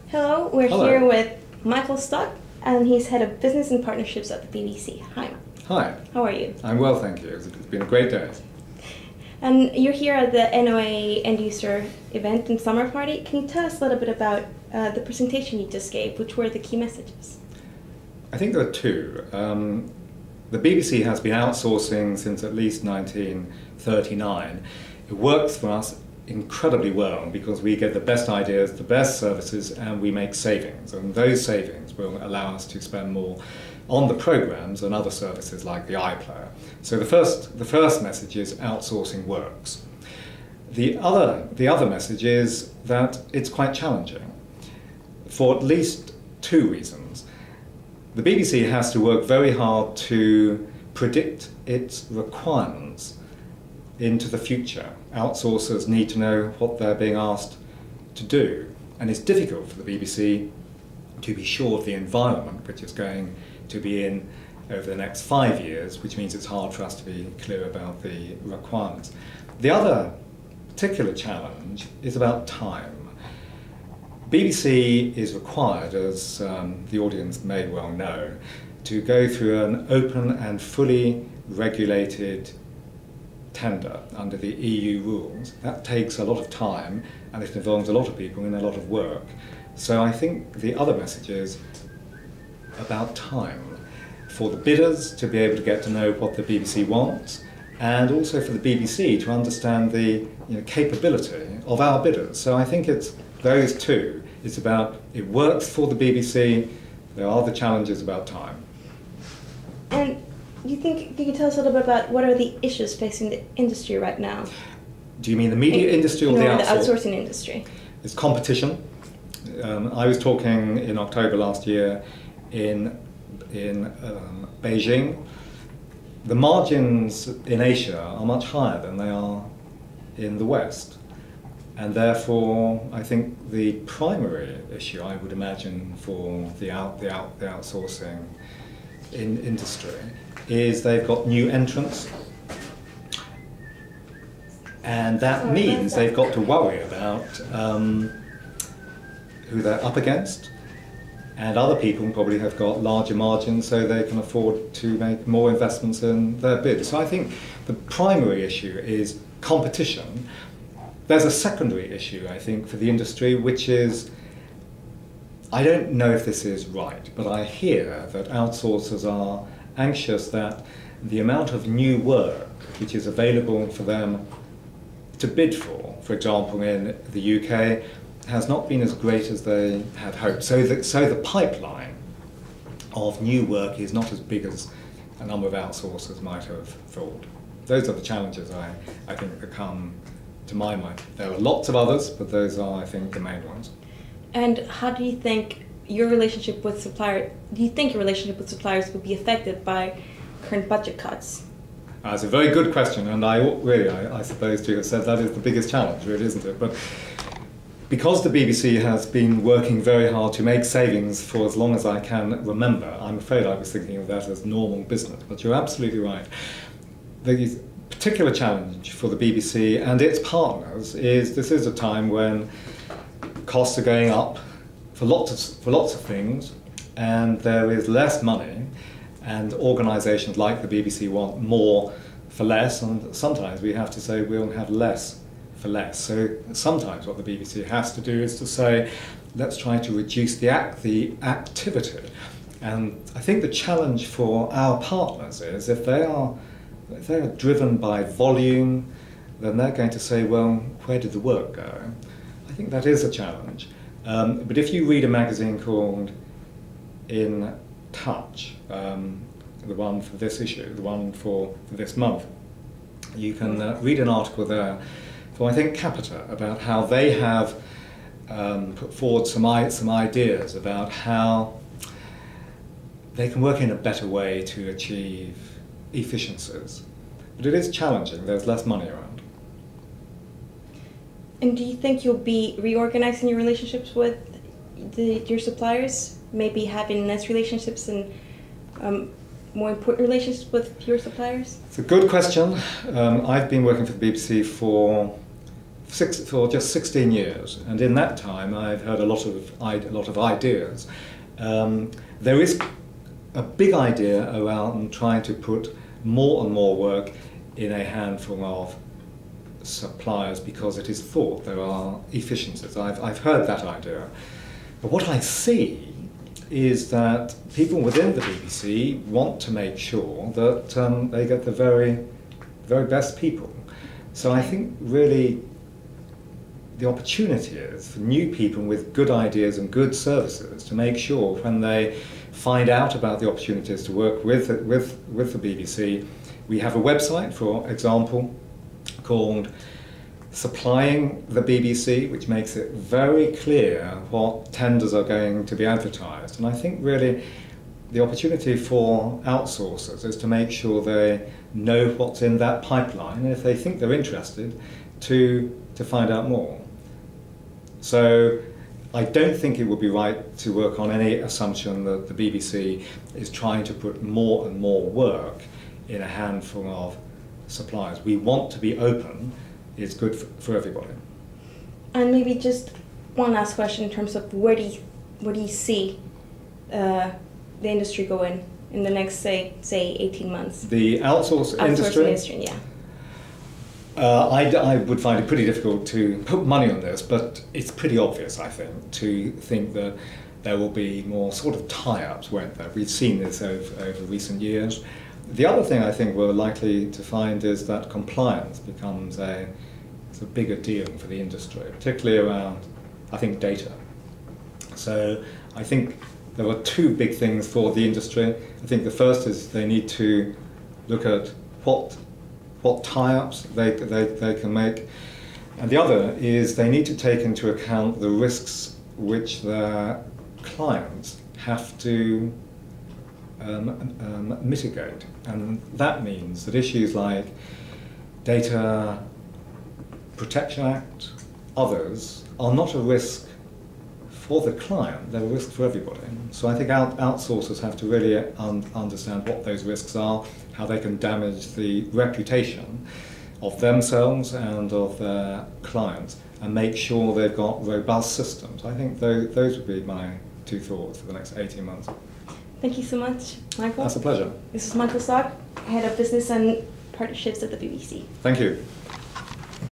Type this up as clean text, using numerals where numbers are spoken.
Hello, we're Hello. here with Michael Stock, and he's head of business and partnerships at the BBC. Hi. Hi. How are you? I'm well, thank you. It's been a great day. And you're here at the NOA End User event and summer party. Can you tell us a little bit about the presentation you just gave? Which were the key messages? I think there are two. The BBC has been outsourcing since at least 1939. It works for us incredibly well because we get the best ideas, the best services, and we make savings. And those savings will allow us to spend more on the programs and other services like the iPlayer. So the first message is outsourcing works. The other message is that it's quite challenging for at least two reasons. The BBC has to work very hard to predict its requirements into the future. Outsourcers need to know what they're being asked to do, and it's difficult for the BBC to be sure of the environment which is going to be in over the next 5 years, which means it's hard for us to be clear about the requirements. The other particular challenge is about time. BBC is required, as the audience may well know, to go through an open and fully regulated tender under the EU rules. That takes a lot of time and it involves a lot of people and a lot of work. So I think the other message is about time for the bidders to be able to get to know what the BBC wants, and also for the BBC to understand the capability of our bidders. So I think it's those two. It's about, it works for the BBC, there are the challenges about time. And you can tell us a little bit about what are the issues facing the industry right now? Do you mean the media industry or the outsourcing industry? It's competition. I was talking in October last year in Beijing. The margins in Asia are much higher than they are in the West. And therefore, I think the primary issue, I would imagine, for the outsourcing industry is they've got new entrants. And that means they've got to worry about who they're up against. And other people probably have got larger margins so they can afford to make more investments in their bids. So I think the primary issue is competition. There's a secondary issue, I think, for the industry, which is, I don't know if this is right, but I hear that outsourcers are anxious that the amount of new work which is available for them to bid for example, in the UK, has not been as great as they had hoped. So the pipeline of new work is not as big as a number of outsourcers might have thought. Those are the challenges I think that come to my mind. There are lots of others, but those are, I think, the main ones. And how do you think your relationship with suppliers would be affected by current budget cuts? That's a very good question, and I suppose to have said that is the biggest challenge, really, isn't it? But because the BBC has been working very hard to make savings for as long as I can remember, I'm afraid I was thinking of that as normal business, but you're absolutely right. The particular challenge for the BBC and its partners is this is a time when costs are going up for lots of things, and there is less money, and organisations like the BBC want more for less, and sometimes we have to say we'll have less for less. So sometimes what the BBC has to do is to say, let's try to reduce the activity. And I think the challenge for our partners is if they are driven by volume, then they're going to say, well, where did the work go? I think that is a challenge. But if you read a magazine called In Touch, the one for this issue, the one for this month, you can read an article there from, I think, Capita, about how they have put forward some ideas about how they can work in a better way to achieve efficiencies. But it is challenging, there's less money around. And do you think you'll be reorganizing your relationships with your suppliers? Maybe having less relationships and more important relationships with your suppliers? It's a good question. I've been working for the BBC for for just 16 years, and in that time I've heard a lot of ideas. There is a big idea around trying to put more and more work in a handful of suppliers because it is thought there are efficiencies. I've heard that idea. But what I see is that people within the BBC want to make sure that they get the very, very best people. So I think really the opportunity is for new people with good ideas and good services to make sure when they find out about the opportunities to work with the BBC. We have a website, for example, called Supplying the BBC, which makes it very clear what tenders are going to be advertised. And I think really the opportunity for outsourcers is to make sure they know what's in that pipeline, and if they think they're interested, to find out more. So I don't think it would be right to work on any assumption that the BBC is trying to put more and more work in a handful of suppliers. We want to be open. It's good for everybody. And maybe just one last question in terms of where do you see the industry going in the next, say 18 months? The outsourcing industry? Yeah. I would find it pretty difficult to put money on this, but it's pretty obvious, I think, to think that there will be more sort of tie-ups, won't there? We've seen this over recent years. The other thing I think we're likely to find is that compliance becomes a bigger deal for the industry, particularly around, I think, data. So I think there are two big things for the industry. I think the first is they need to look at what tie-ups they can make, and the other is they need to take into account the risks which their clients have to mitigate, and that means that issues like Data Protection Act, others, are not a risk for the client, they're a risk for everybody. So I think outsourcers have to really understand what those risks are, how they can damage the reputation of themselves and of their clients, and make sure they've got robust systems. I think those would be my two thoughts for the next 18 months. Thank you so much, Michael. That's a pleasure. This is Michael Stock, Head of Business and Partnerships at the BBC. Thank you.